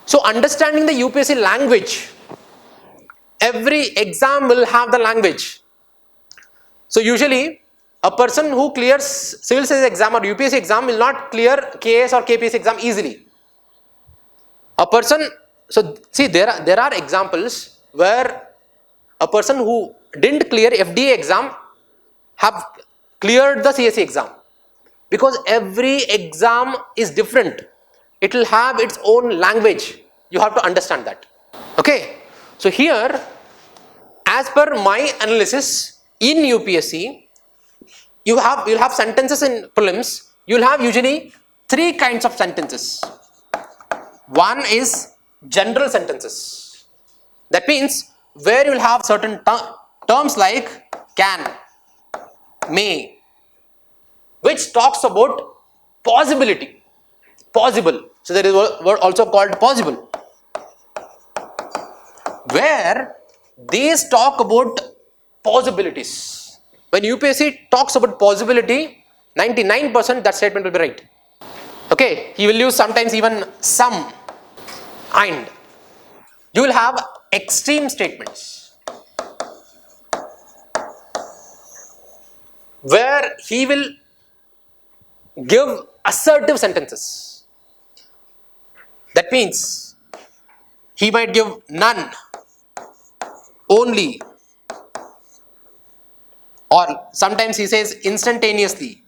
So understanding the UPSC language, every exam will have the language. So usually a person who clears civil service exam or UPSC exam will not clear KS or KPS exam easily. A person, so see, there are examples where a person who didn't clear FDA exam have cleared the CSE exam, because every exam is different. It will have its own language. You have to understand that. Okay. So here, as per my analysis, in UPSC, you'll have sentences in prelims. You'll have usually 3 kinds of sentences. One is general sentences. That means where you'll have certain terms like can, may, which talks about possibility, possible. So there is a word also called possible, where these talk about possibilities. When UPSC talks about possibility, 99% that statement will be right. Okay, he will use sometimes even some, and you will have extreme statements where he will give assertive sentences. That means he might give none, only, or sometimes he says instantaneously,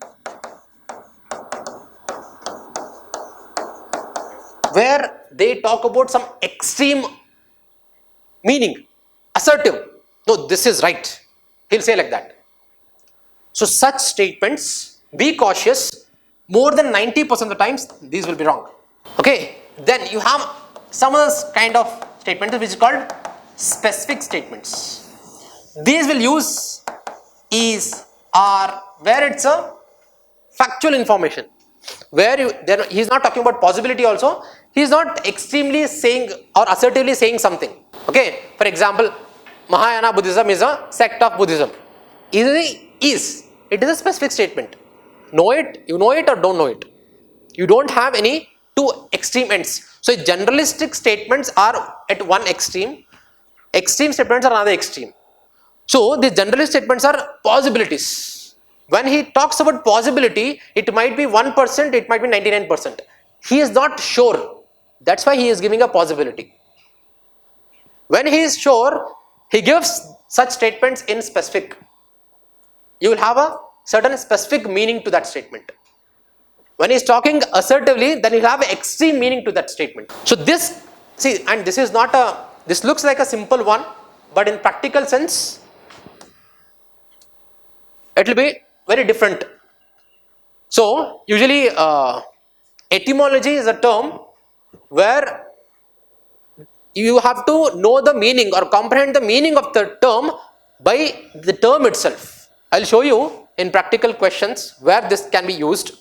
where they talk about some extreme meaning, assertive. No, this is right. He'll say like that. So such statements, be cautious. More than 90% of the times, these will be wrong. Okay. Then you have some other kind of statements which is called specific statements. These will use is, are, where it's a factual information, where he is not talking about possibility also. He is not extremely saying or assertively saying something. Okay. For example, Mahayana Buddhism is a sect of Buddhism. It is a specific statement. Know it, you know it or don't know it. You don't have any two extreme ends. So generalistic statements are at one extreme, extreme statements are another extreme. So these generalist statements are possibilities. When he talks about possibility, it might be 1%, it might be 99%. He is not sure. That's why he is giving a possibility. When he is sure, he gives such statements in specific. You will have a certain specific meaning to that statement. When he is talking assertively, then he will have an extreme meaning to that statement. So this, see, and this is not a, this looks like a simple one, but in practical sense, it will be very different. So usually etymology is a term where you have to know the meaning or comprehend the meaning of the term by the term itself. I will show you in practical questions where this can be used.